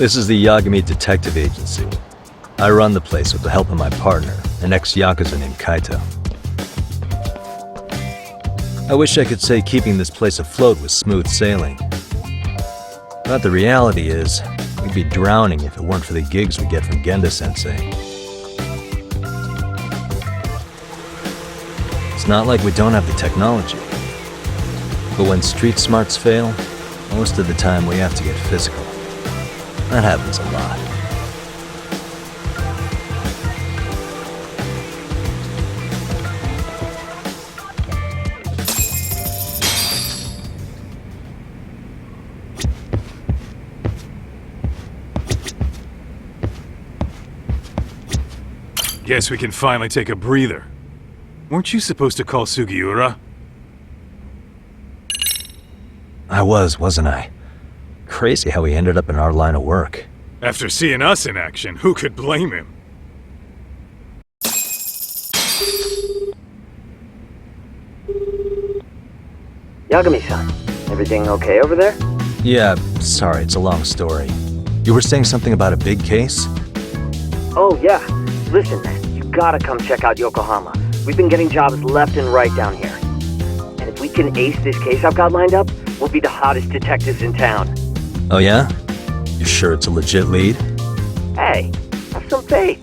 This is the Yagami Detective Agency. I run the place with the help of my partner, an ex-Yakuza named Kaito. I wish I could say keeping this place afloat was smooth sailing. But the reality is, we'd be drowning if it weren't for the gigs we get from Genda-sensei. It's not like we don't have the technology. But when street smarts fail, most of the time we have to get physical. That happens a lot. Guess we can finally take a breather. Weren't you supposed to call Sugiura? I wasn't I? Crazy how he ended up in our line of work. After seeing us in action, who could blame him? Yagami-san, everything okay over there? Yeah, sorry, it's a long story. You were saying something about a big case? Oh yeah, listen man, you gotta come check out Yokohama. We've been getting jobs left and right down here. And if we can ace this case I've got lined up, we'll be the hottest detectives in town. Oh yeah? You sure it's a legit lead? Hey, have some faith.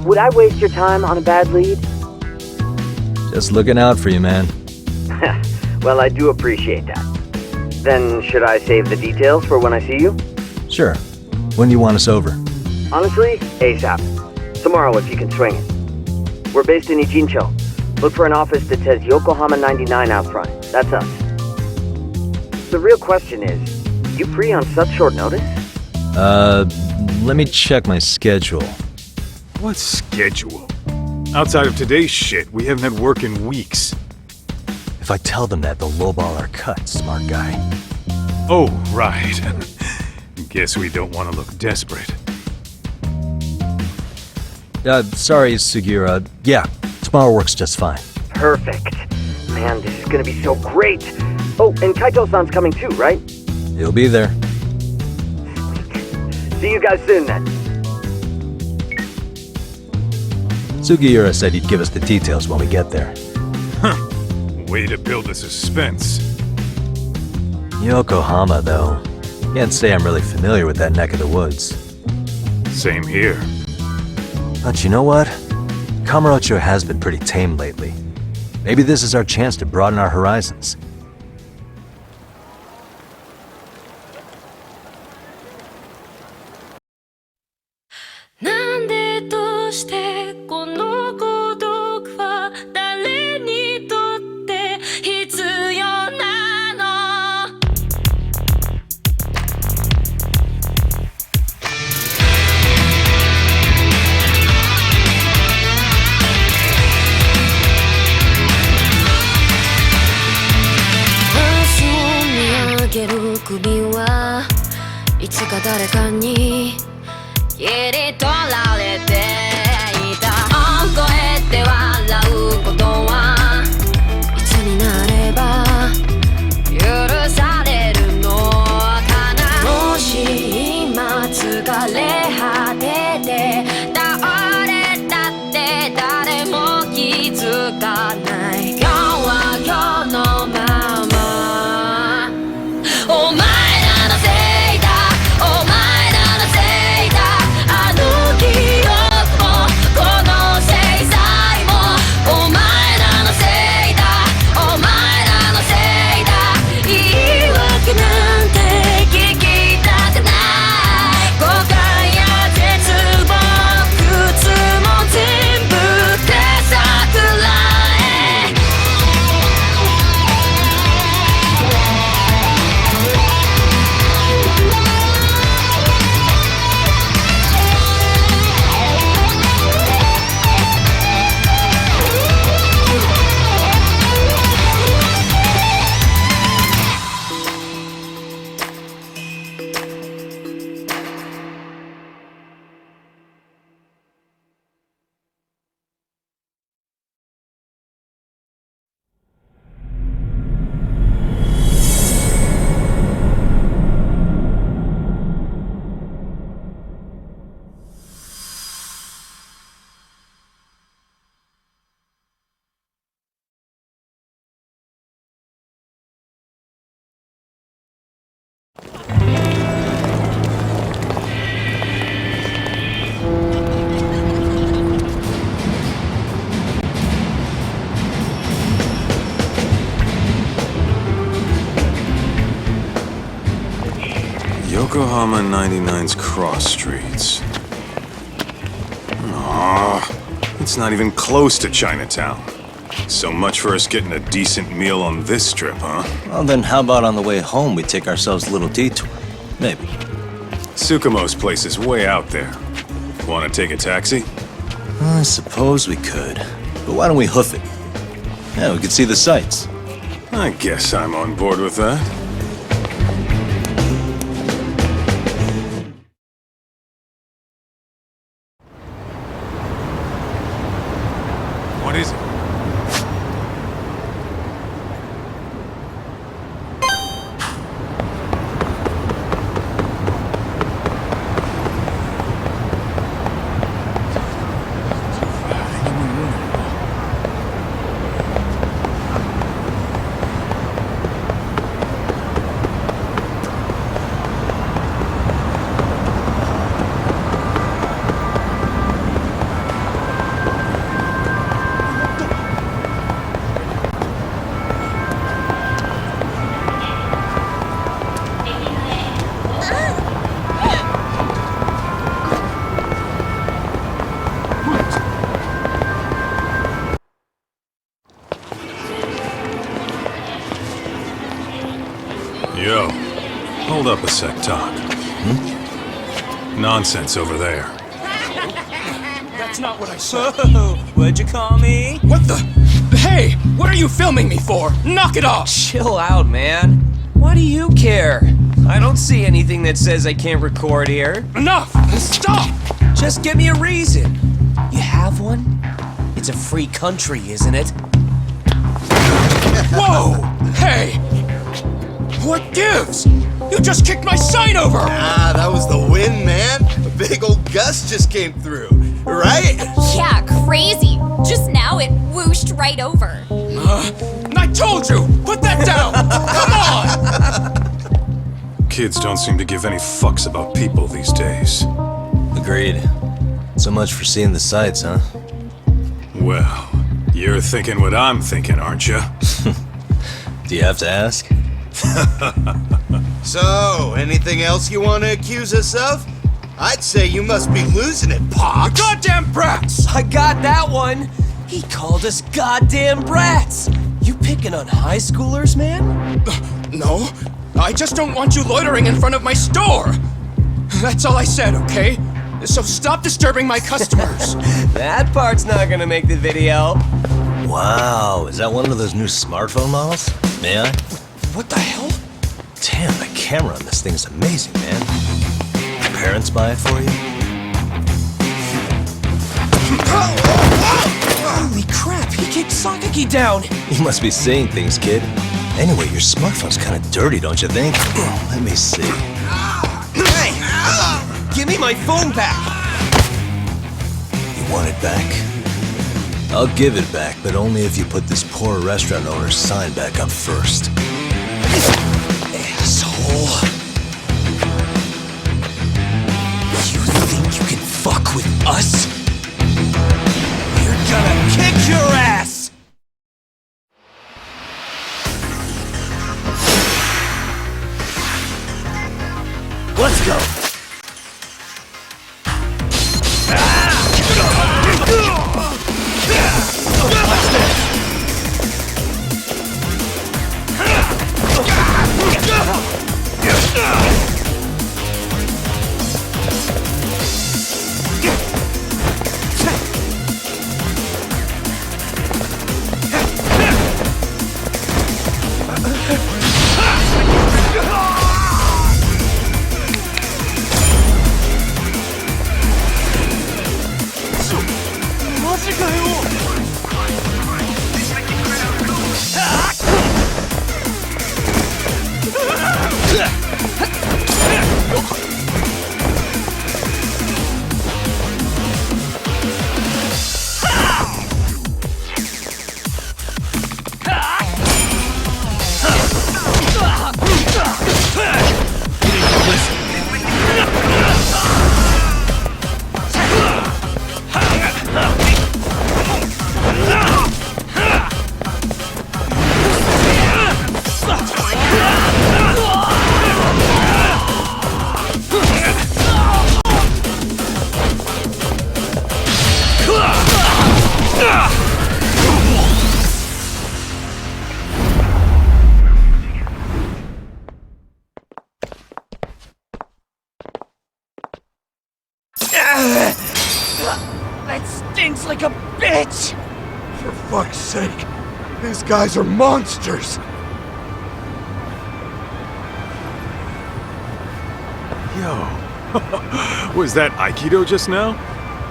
Would I waste your time on a bad lead? Just looking out for you, man. Well, I do appreciate that. Then should I save the details for when I see you? Sure. When do you want us over? Honestly, ASAP. Tomorrow if you can swing it. We're based in Ijincho. Look for an office that says Yokohama 99 out front. That's us. The real question is, you free on such short notice? Let me check my schedule. What schedule? Outside of today's shit, we haven't had work in weeks. If I tell them that, they'll lowball our cut, smart guy. Oh, right. Guess we don't want to look desperate. Sorry, Sugiura. Yeah, tomorrow works just fine. Perfect. Man, this is gonna be so great. Oh, and Kaito-san's coming too, right? He'll be there. See you guys soon then. Sugiura said he'd give us the details when we get there. Huh. Way to build a suspense. Yokohama, though. Can't say I'm really familiar with that neck of the woods. Same here. But you know what? Kamurocho has been pretty tame lately. Maybe this is our chance to broaden our horizons. Yokohama 99's cross streets. Aw, it's not even close to Chinatown. So much for us getting a decent meal on this strip, huh? Well, then how about on the way home we take ourselves a little detour? Maybe. Tsukumo's place is way out there. Want to take a taxi? I suppose we could. But why don't we hoof it? Yeah, we could see the sights. I guess I'm on board with that. What is it? Yo, hold up a sec, Doc. Nonsense over there. That's not what I said. What'd you call me? What the? Hey, what are you filming me for? Knock it off! Chill out, man. Why do you care? I don't see anything that says I can't record here. Enough! Stop! Just give me a reason. You have one? It's a free country, isn't it? Whoa! Hey! What gives? You just kicked my sign over! Ah, that was the wind, man. A big old gust just came through, right? Yeah, crazy. Just now it whooshed right over. I told you! Put that down! Come on! Kids don't seem to give any fucks about people these days. Agreed. So much for seeing the sights, huh? Well, you're thinking what I'm thinking, aren't you? Do you have to ask? So, anything else you want to accuse us of? I'd say you must be losing it, Pops. Goddamn brats! I got that one. He called us goddamn brats. You picking on high schoolers, man? No, I just don't want you loitering in front of my store. That's all I said, okay? So stop disturbing my customers. That part's not gonna make the video. Wow, is that one of those new smartphone models? May I? What the hell? Damn, the camera on this thing's amazing, man. Your parents buy it for you? Holy crap, he kicked Sakaki down. You must be seeing things, kid. Anyway, your smartphone's kind of dirty, don't you think? Let me see. Hey! Give me my phone back! You want it back? I'll give it back, but only if you put this poor restaurant owner's sign back up first. Asshole. You think you can fuck with us? You're gonna kick your ass! Let's go! stinks like a bitch! For fuck's sake, these guys are monsters! Yo, was that Aikido just now?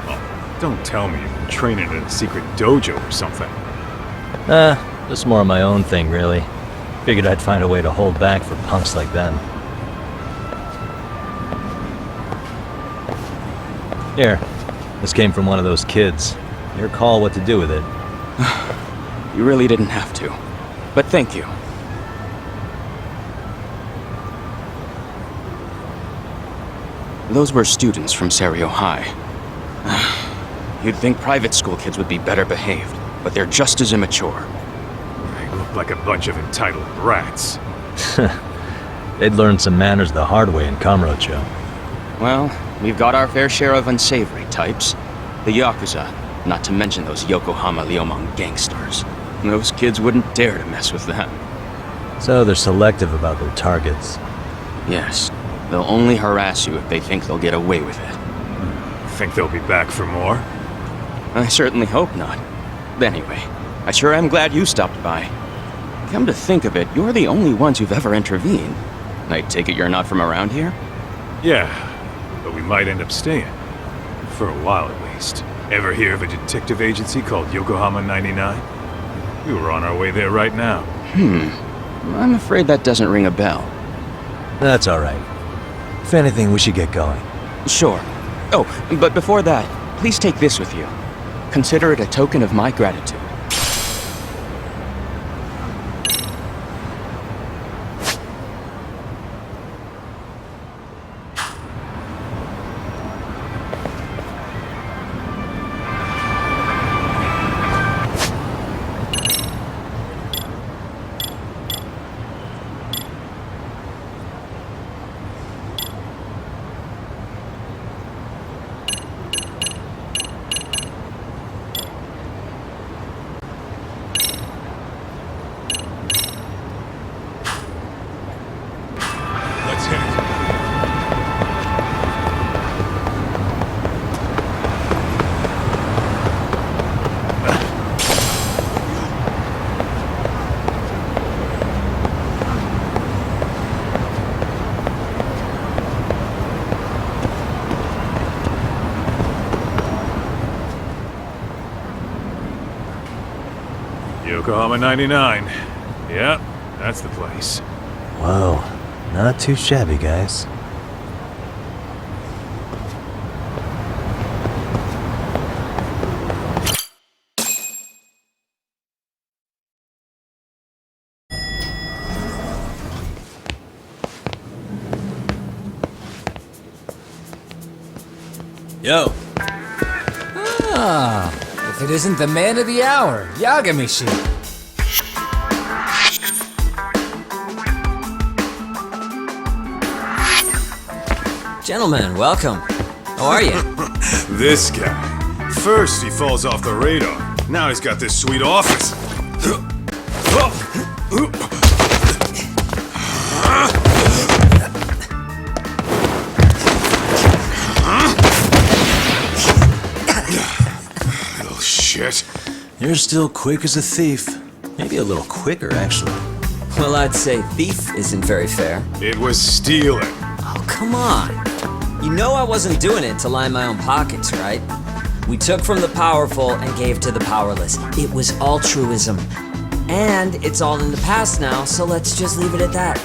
Oh, don't tell me you've been training in a secret dojo or something. Just more of my own thing, really. Figured I'd find a way to hold back for punks like them. Here, this came from one of those kids. Your call what to do with it. You really didn't have to. But thank you. Those were students from Serio High. You'd think private school kids would be better behaved, but they're just as immature. They look like a bunch of entitled brats. They'd learned some manners the hard way in Kamurocho. Well, we've got our fair share of unsavory types. The Yakuza, not to mention those Yokohama Liomang gangsters. Those kids wouldn't dare to mess with them. So they're selective about their targets. Yes, they'll only harass you if they think they'll get away with it. Think they'll be back for more? I certainly hope not. Anyway, I sure am glad you stopped by. Come to think of it, you're the only ones who've ever intervened. I take it you're not from around here? Yeah, but we might end up staying. For a while at least. Ever hear of a detective agency called Yokohama 99? We were on our way there right now. I'm afraid that doesn't ring a bell. That's alright. If anything, we should get going. Sure. Oh, but before that, please take this with you. Consider it a token of my gratitude. Let's hit it. Yokohama 99. Yep, that's the place. Whoa, not too shabby, guys. Yo. Ah, if it isn't the man of the hour, Yagamishi. Gentlemen, welcome. How are you? This guy. First he falls off the radar. Now he's got this sweet office. Little shit. You're still quick as a thief. Maybe a little quicker, actually. Well, I'd say thief isn't very fair. It was stealing. Oh, come on. You know I wasn't doing it to line my own pockets, right? We took from the powerful and gave to the powerless. It was altruism. And it's all in the past now, so let's just leave it at that.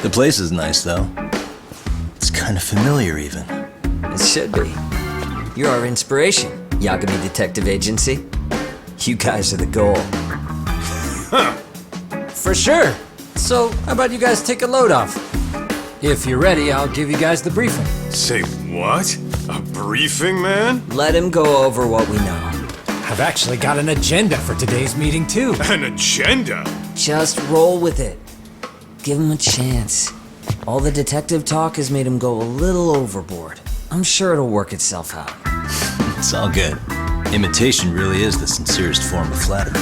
The place is nice, though. It's kind of familiar, even. It should be. You're our inspiration, Yagami Detective Agency. You guys are the goal. For sure. So, how about you guys take a load off? If you're ready, I'll give you guys the briefing. Say what? A briefing, man? Let him go over what we know. I've actually got an agenda for today's meeting, too. An agenda? Just roll with it. Give him a chance. All the detective talk has made him go a little overboard. I'm sure it'll work itself out. It's all good. Imitation really is the sincerest form of flattery.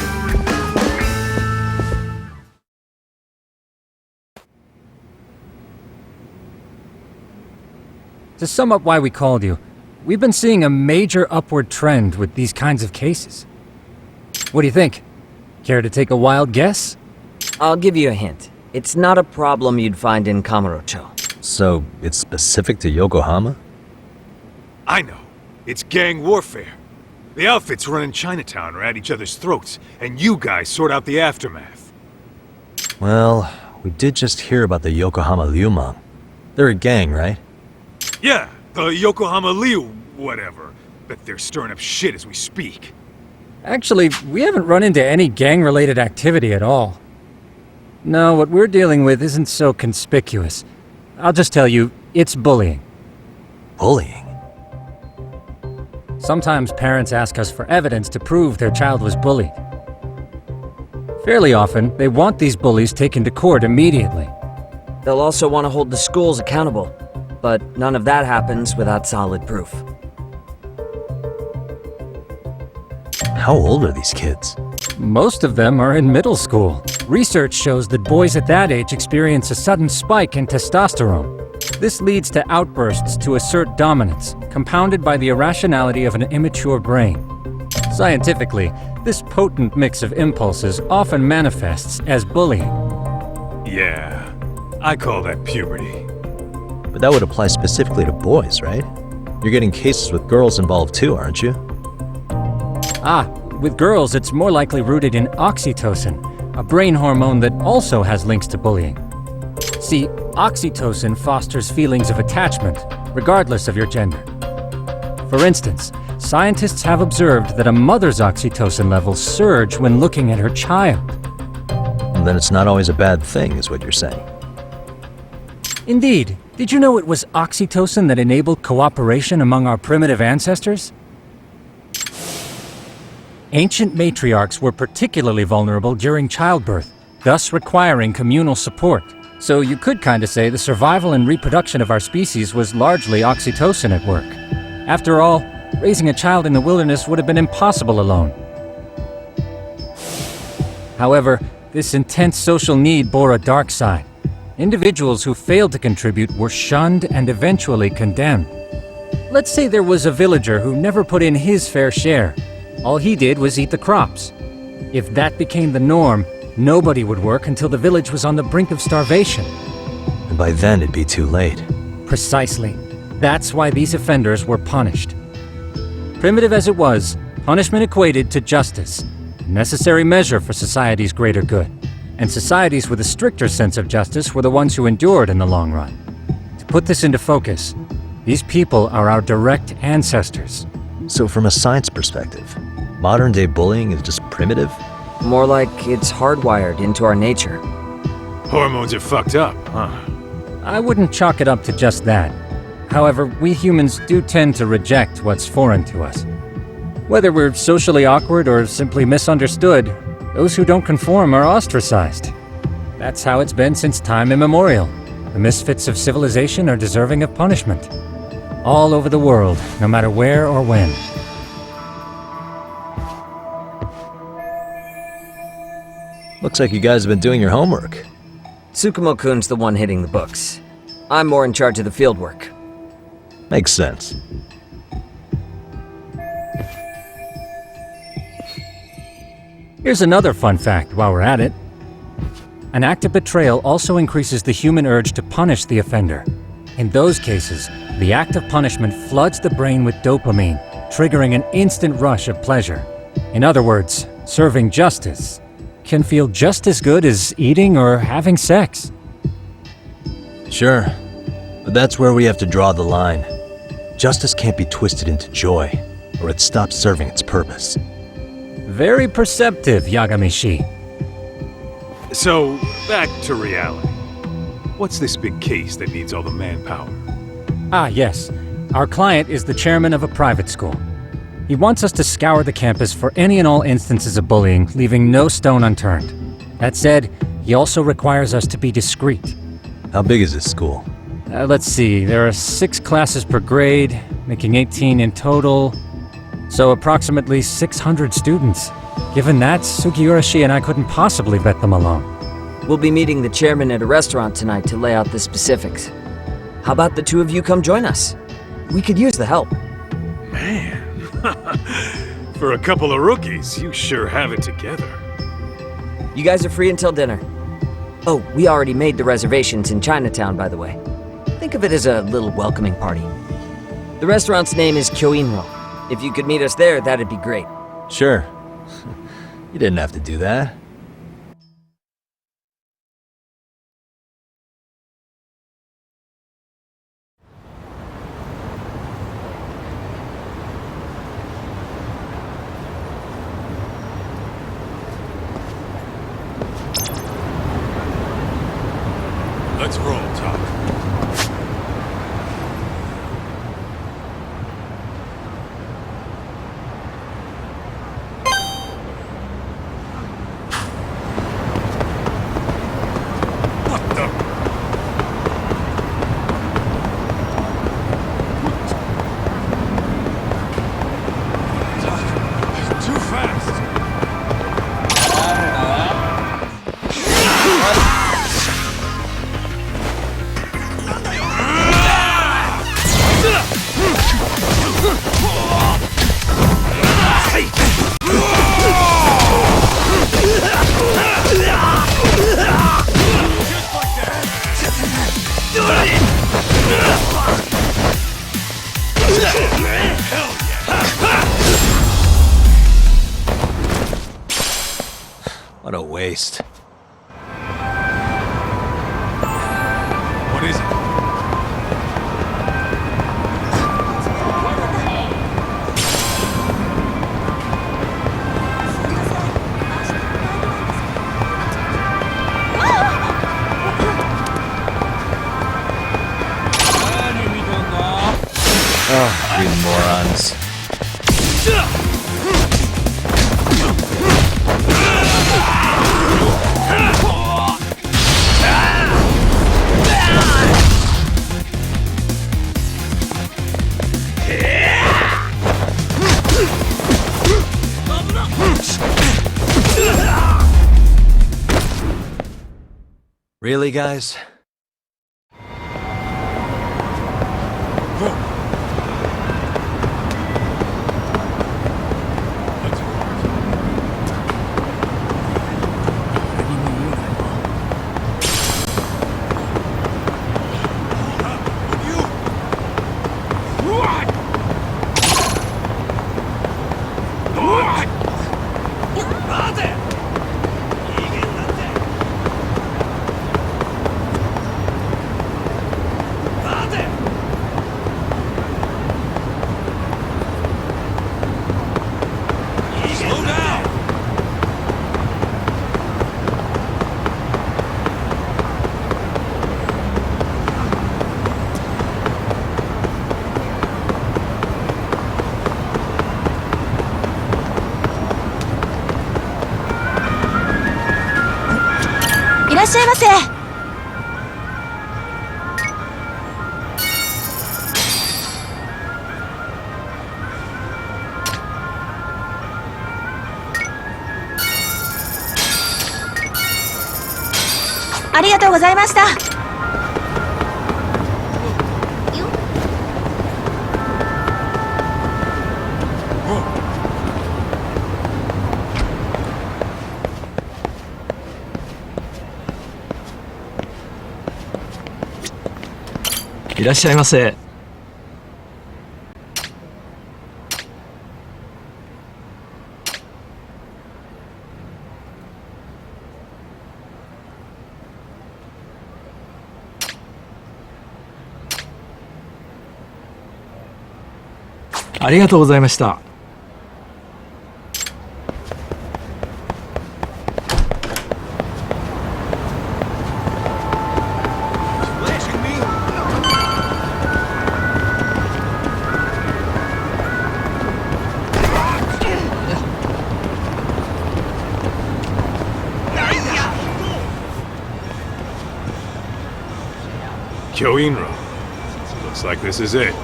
To sum up why we called you, we've been seeing a major upward trend with these kinds of cases. What do you think? Care to take a wild guess? I'll give you a hint. It's not a problem you'd find in Kamurocho. So, it's specific to Yokohama? I know. It's gang warfare. The outfits running Chinatown are at each other's throats, and you guys sort out the aftermath. Well, we did just hear about the Yokohama Liumang. They're a gang, right? Yeah, the Yokohama Liu, whatever. Bet they're stirring up shit as we speak. Actually, we haven't run into any gang-related activity at all. No, what we're dealing with isn't so conspicuous. I'll just tell you, it's bullying. Bullying? Sometimes parents ask us for evidence to prove their child was bullied. Fairly often, they want these bullies taken to court immediately. They'll also want to hold the schools accountable, but none of that happens without solid proof. How old are these kids? Most of them are in middle school. Research shows that boys at that age experience a sudden spike in testosterone. This leads to outbursts to assert dominance, compounded by the irrationality of an immature brain. Scientifically, this potent mix of impulses often manifests as bullying. Yeah, I call that puberty. But that would apply specifically to boys, right? You're getting cases with girls involved too, aren't you? With girls, it's more likely rooted in oxytocin, a brain hormone that also has links to bullying. See, oxytocin fosters feelings of attachment, regardless of your gender. For instance, scientists have observed that a mother's oxytocin levels surge when looking at her child. And then it's not always a bad thing, is what you're saying. Indeed. Did you know it was oxytocin that enabled cooperation among our primitive ancestors? Ancient matriarchs were particularly vulnerable during childbirth, thus requiring communal support. So you could kinda say the survival and reproduction of our species was largely oxytocin at work. After all, raising a child in the wilderness would have been impossible alone. However, this intense social need bore a dark side. Individuals who failed to contribute were shunned and eventually condemned. Let's say there was a villager who never put in his fair share. All he did was eat the crops. If that became the norm, nobody would work until the village was on the brink of starvation. And by then it'd be too late. Precisely. That's why these offenders were punished. Primitive as it was, punishment equated to justice, a necessary measure for society's greater good. And societies with a stricter sense of justice were the ones who endured in the long run. To put this into focus, these people are our direct ancestors. So from a science perspective, modern-day bullying is just primitive? More like it's hardwired into our nature. Hormones are fucked up, huh? I wouldn't chalk it up to just that. However, we humans do tend to reject what's foreign to us. Whether we're socially awkward or simply misunderstood, those who don't conform are ostracized. That's how it's been since time immemorial. The misfits of civilization are deserving of punishment. All over the world, no matter where or when. Looks like you guys have been doing your homework. Tsukumo-kun's the one hitting the books. I'm more in charge of the fieldwork. Makes sense. Here's another fun fact while we're at it. An act of betrayal also increases the human urge to punish the offender. In those cases, the act of punishment floods the brain with dopamine, triggering an instant rush of pleasure. In other words, serving justice can feel just as good as eating or having sex. Sure, but that's where we have to draw the line. Justice can't be twisted into joy, or it stops serving its purpose. Very perceptive, Yagamishi. So, back to reality. What's this big case that needs all the manpower? Yes. Our client is the chairman of a private school. He wants us to scour the campus for any and all instances of bullying, leaving no stone unturned. That said, he also requires us to be discreet. How big is this school? Let's see, there are 6 classes per grade, making 18 in total. So approximately 600 students. Given that, Sugiurashi and I couldn't possibly vet them alone. We'll be meeting the chairman at a restaurant tonight to lay out the specifics. How about the two of you come join us? We could use the help. Man. For a couple of rookies, you sure have it together. You guys are free until dinner. Oh, we already made the reservations in Chinatown, by the way. Think of it as a little welcoming party. The restaurant's name is Kyoinro. If you could meet us there, that'd be great. Sure. You didn't have to do that. Let's roll, Doc. What the? Doc, too fast. What a waste. What is it? Oh, you morons. Really, guys? Slow down! いらっしゃいませ。ありがとうございました。いらっしゃいませ。ありがとうございました。Kyoinro. Looks like this is it.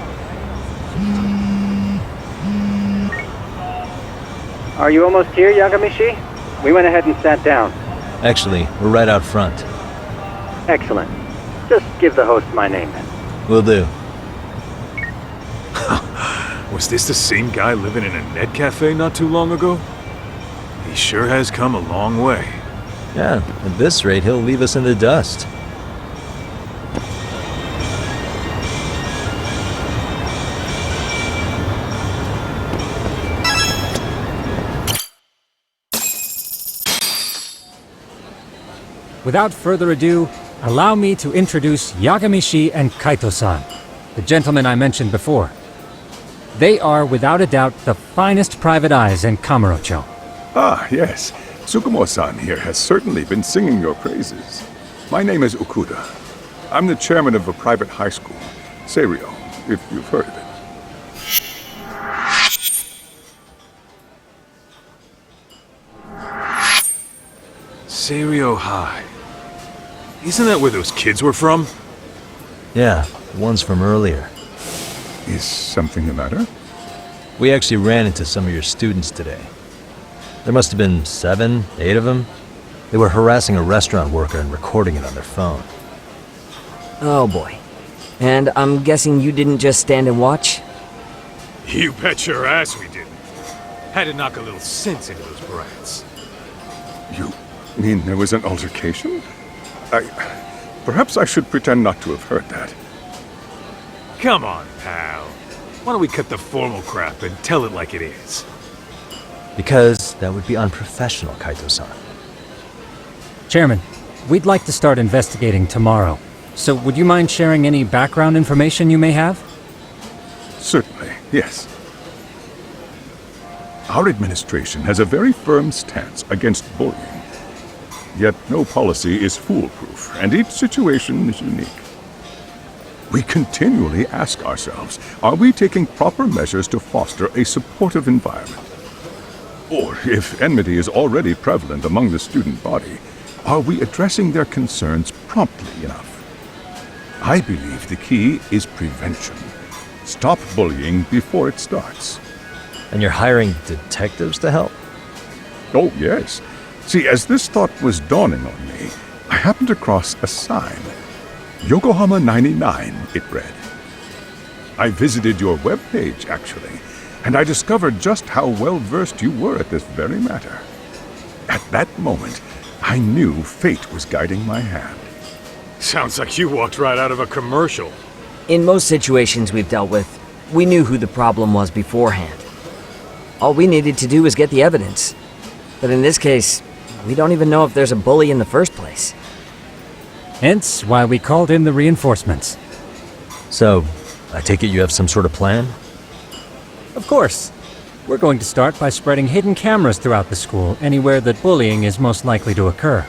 Are you almost here, Yagamishi? We went ahead and sat down. Actually, we're right out front. Excellent. Just give the host my name then. Will do. Was this the same guy living in a net cafe not too long ago? He sure has come a long way. Yeah, at this rate, he'll leave us in the dust. Without further ado, allow me to introduce Yagami-shi and Kaito-san, the gentlemen I mentioned before. They are, without a doubt, the finest private eyes in Kamurocho. Ah, yes. Tsukumo-san here has certainly been singing your praises. My name is Okuda. I'm the chairman of a private high school, Seiryo, if you've heard of it. Seiryo High. Isn't that where those kids were from? Yeah, the ones from earlier. Is something the matter? We actually ran into some of your students today. There must have been 7, 8 of them. They were harassing a restaurant worker and recording it on their phone. Oh boy. And I'm guessing you didn't just stand and watch? You bet your ass we didn't. Had to knock a little sense into those brats. You mean there was an altercation? Perhaps I should pretend not to have heard that. Come on, pal. Why don't we cut the formal crap and tell it like it is? Because that would be unprofessional, Kaito-san. Chairman, we'd like to start investigating tomorrow. So would you mind sharing any background information you may have? Certainly, yes. Our administration has a very firm stance against bullying. Yet no policy is foolproof, and each situation is unique. We continually ask ourselves, are we taking proper measures to foster a supportive environment? Or, if enmity is already prevalent among the student body, are we addressing their concerns promptly enough? I believe the key is prevention. Stop bullying before it starts. And you're hiring detectives to help? Oh, yes. See, as this thought was dawning on me, I happened across a sign. Yokohama 99, it read. I visited your webpage, actually, and I discovered just how well-versed you were at this very matter. At that moment, I knew fate was guiding my hand. Sounds like you walked right out of a commercial. In most situations we've dealt with, we knew who the problem was beforehand. All we needed to do was get the evidence. But in this case, we don't even know if there's a bully in the first place. Hence why we called in the reinforcements. So, I take it you have some sort of plan? Of course. We're going to start by spreading hidden cameras throughout the school, anywhere that bullying is most likely to occur.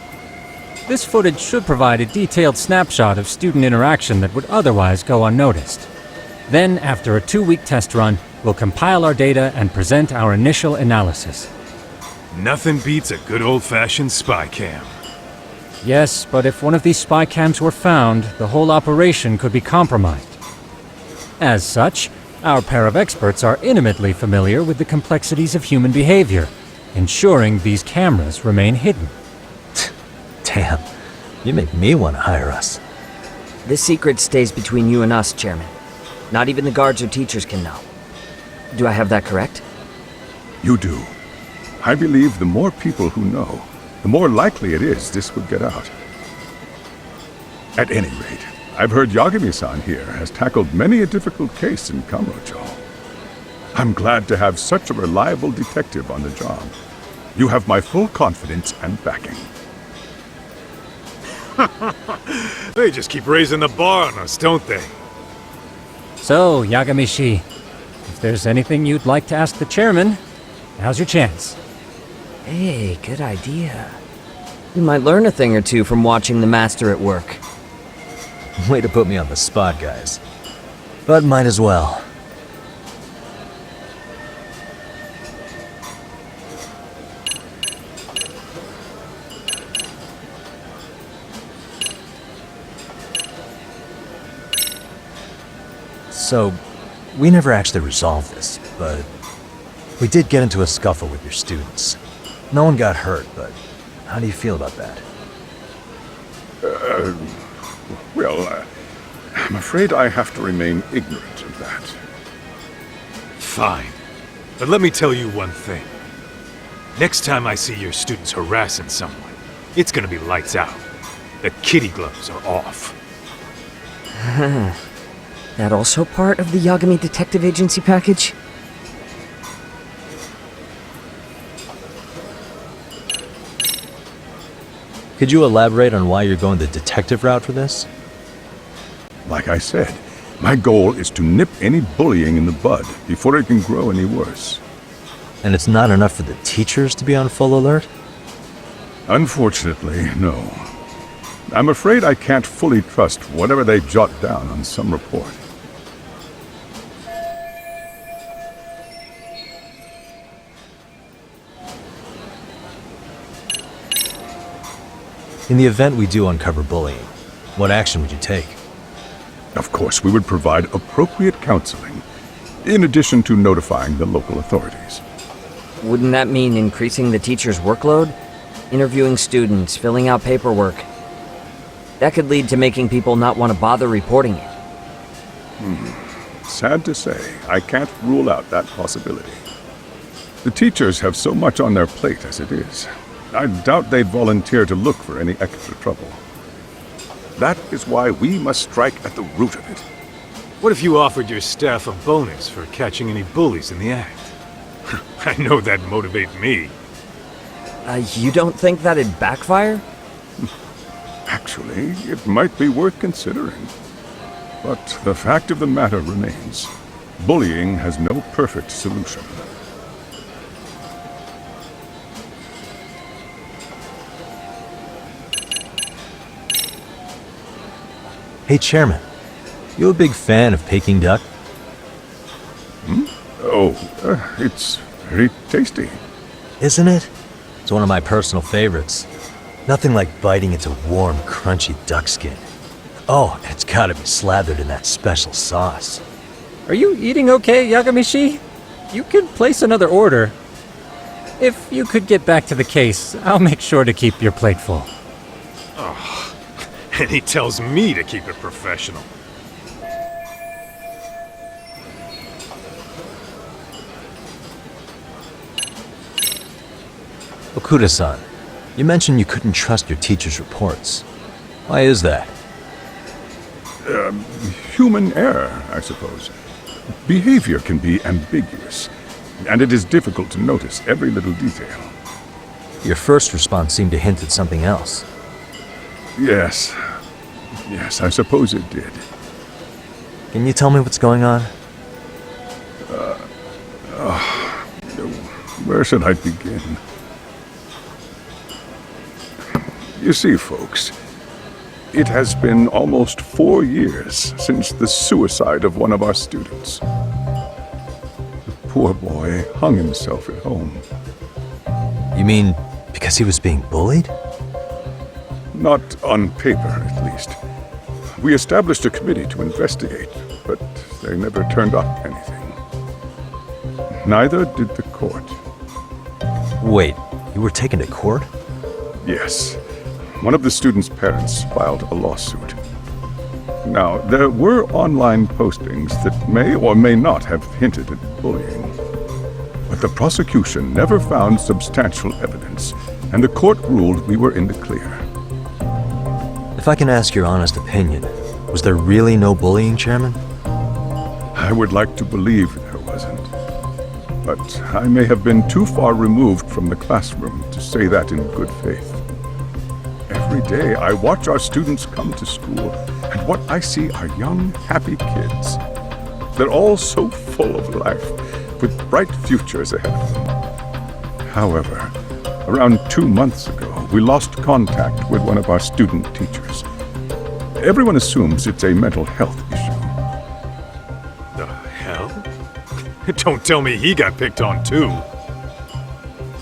This footage should provide a detailed snapshot of student interaction that would otherwise go unnoticed. Then, after a 2-week test run, we'll compile our data and present our initial analysis. Nothing beats a good old-fashioned spy cam. Yes, but if one of these spy cams were found, the whole operation could be compromised. As such, our pair of experts are intimately familiar with the complexities of human behavior, ensuring these cameras remain hidden. Damn, you make me want to hire us. This secret stays between you and us, Chairman. Not even the guards or teachers can know. Do I have that correct? You do. I believe the more people who know, the more likely it is this would get out. At any rate, I've heard Yagami-san here has tackled many a difficult case in Kamurocho. I'm glad to have such a reliable detective on the job. You have my full confidence and backing. They just keep raising the bar on us, don't they? So, Yagami-shi, if there's anything you'd like to ask the chairman, now's your chance. Hey, good idea. You might learn a thing or two from watching the master at work. Way to put me on the spot, guys. But might as well. So, we never actually resolved this, but we did get into a scuffle with your students. No one got hurt, but how do you feel about that? I'm afraid I have to remain ignorant of that. Fine. But let me tell you one thing. Next time I see your students harassing someone, it's gonna be lights out. The kitty gloves are off. That also part of the Yagami Detective Agency package? Could you elaborate on why you're going the detective route for this? Like I said, my goal is to nip any bullying in the bud before it can grow any worse. And it's not enough for the teachers to be on full alert? Unfortunately, no. I'm afraid I can't fully trust whatever they jot down on some report. In the event we do uncover bullying, what action would you take? Of course, we would provide appropriate counseling, in addition to notifying the local authorities. Wouldn't that mean increasing the teacher's workload? Interviewing students, filling out paperwork. That could lead to making people not want to bother reporting it. Sad to say, I can't rule out that possibility. The teachers have so much on their plate as it is. I doubt they'd volunteer to look for any extra trouble. That is why we must strike at the root of it. What if you offered your staff a bonus for catching any bullies in the act? I know that'd motivate me. You don't think that'd backfire? Actually, it might be worth considering. But the fact of the matter remains, bullying has no perfect solution. Hey, Chairman, you a big fan of Peking duck? Oh, it's very tasty. Isn't it? It's one of my personal favorites. Nothing like biting into warm, crunchy duck skin. Oh, and it's gotta be slathered in that special sauce. Are you eating okay, Yagamishi? You could place another order. If you could get back to the case, I'll make sure to keep your plate full. And he tells me to keep it professional. Okuda-san, you mentioned you couldn't trust your teacher's reports. Why is that? Human error, I suppose. Behavior can be ambiguous, and it is difficult to notice every little detail. Your first response seemed to hint at something else. Yes. Yes, I suppose it did. Can you tell me what's going on? Where should I begin? You see, folks, it has been almost 4 years since the suicide of one of our students. The poor boy hung himself at home. You mean because he was being bullied? Not on paper, at least. We established a committee to investigate, but they never turned up anything. Neither did the court. Wait, you were taken to court? Yes. One of the students' parents filed a lawsuit. Now, there were online postings that may or may not have hinted at bullying. But the prosecution never found substantial evidence, and the court ruled we were in the clear. If I can ask your honest opinion, was there really no bullying, Chairman? I would like to believe there wasn't. But I may have been too far removed from the classroom to say that in good faith. Every day I watch our students come to school, and what I see are young, happy kids. They're all so full of life, with bright futures ahead of them. However, around 2 months ago, we lost contact with one of our student teachers. Everyone assumes it's a mental health issue. The hell? Don't tell me he got picked on too.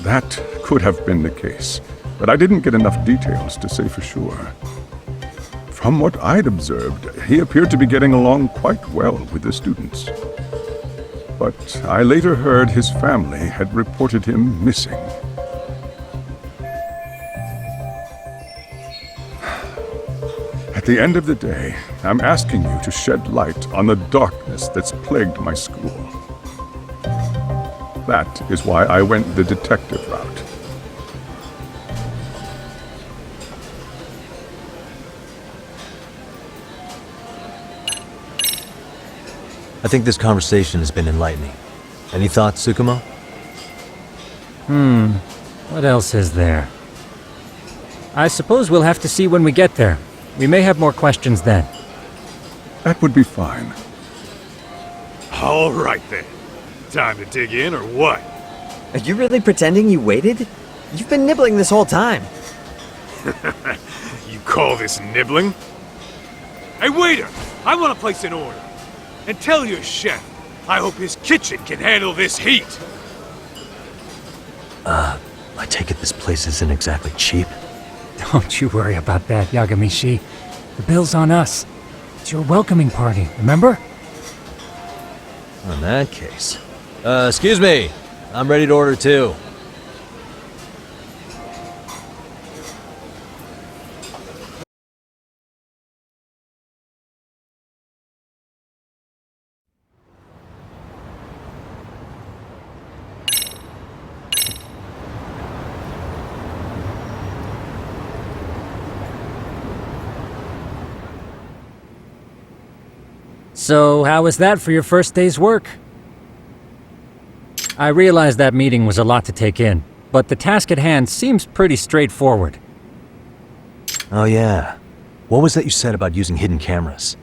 That could have been the case, but I didn't get enough details to say for sure. From what I'd observed, he appeared to be getting along quite well with the students. But I later heard his family had reported him missing. At the end of the day, I'm asking you to shed light on the darkness that's plagued my school. That is why I went the detective route. I think this conversation has been enlightening. Any thoughts, Tsukumo? What else is there? I suppose we'll have to see when we get there. We may have more questions then. That would be fine. All right then. Time to dig in or what? Are you really pretending you waited? You've been nibbling this whole time. You call this nibbling? Hey waiter, I want to place an order. And tell your chef, I hope his kitchen can handle this heat. I take it this place isn't exactly cheap. Don't you worry about that, Yagamishi. The bill's on us. It's your welcoming party, remember? In that case. Excuse me. I'm ready to order too. So, how was that for your first day's work? I realize that meeting was a lot to take in, but the task at hand seems pretty straightforward. Oh yeah. What was that you said about using hidden cameras?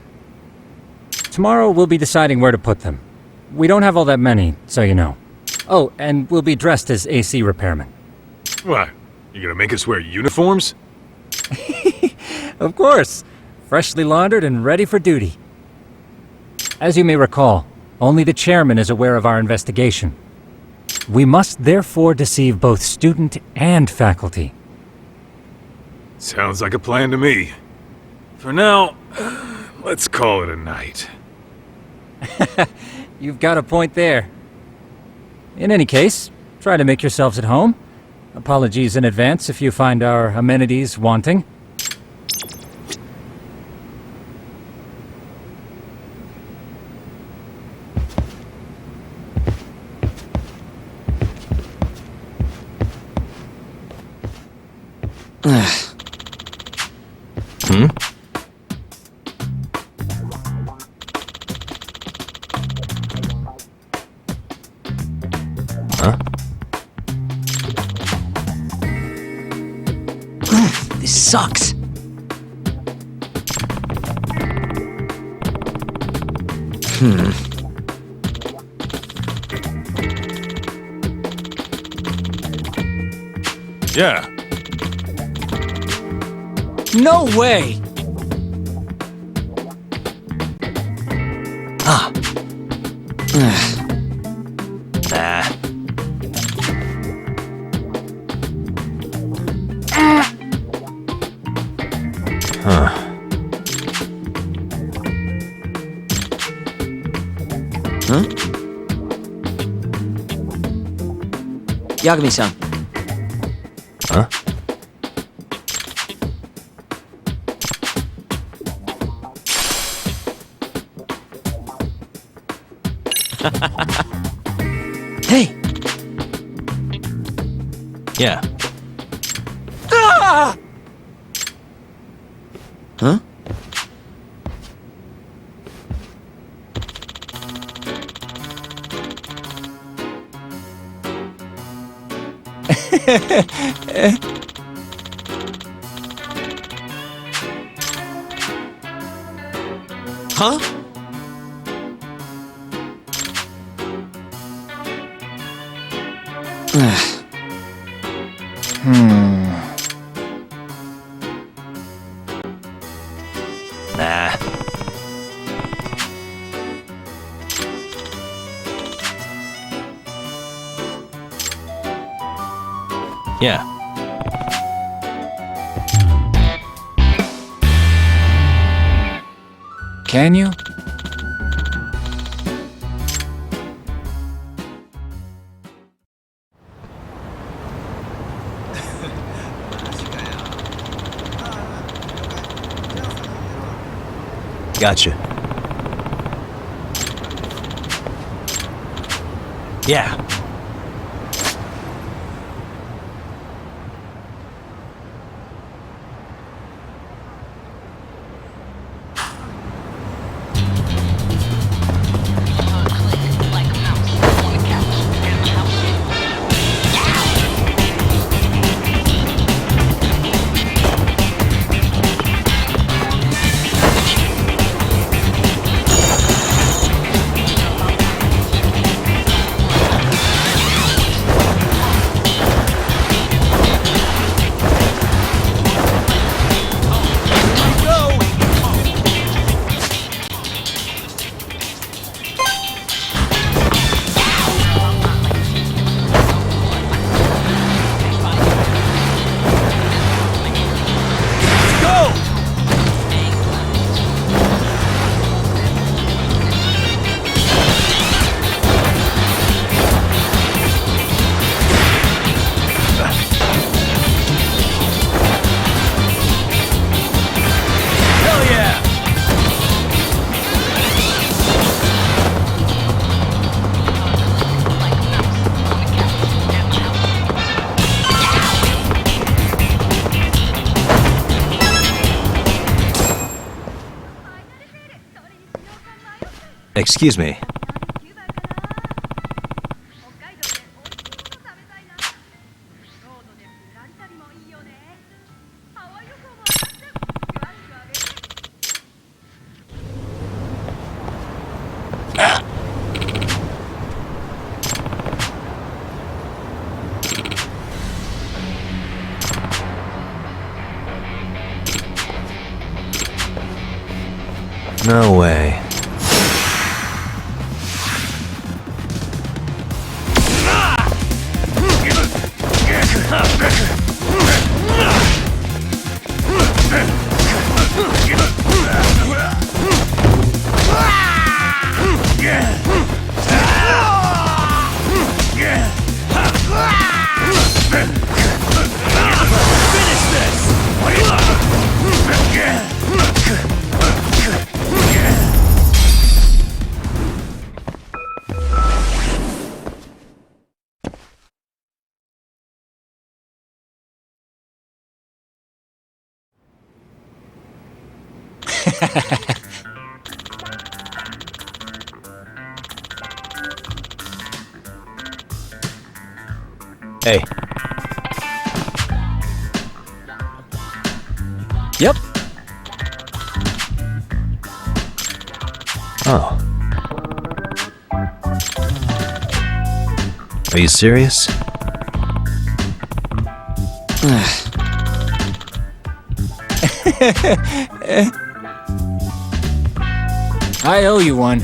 Tomorrow we'll be deciding where to put them. We don't have all that many, so you know. Oh, and we'll be dressed as AC repairmen. What? You gonna make us wear uniforms? Of course! Freshly laundered and ready for duty. As you may recall, only the chairman is aware of our investigation. We must therefore deceive both student and faculty. Sounds like a plan to me. For now, let's call it a night. You've got a point there. In any case, try to make yourselves at home. Apologies in advance if you find our amenities wanting. This sucks. Yeah. No way! Yagami-san. Huh? Hey! Yeah. Ah! Huh? Huh? Nah. Yeah. Can you? Gotcha. Yeah. Excuse me. No way. Hey. Yep. Oh. Are you serious? I owe you one.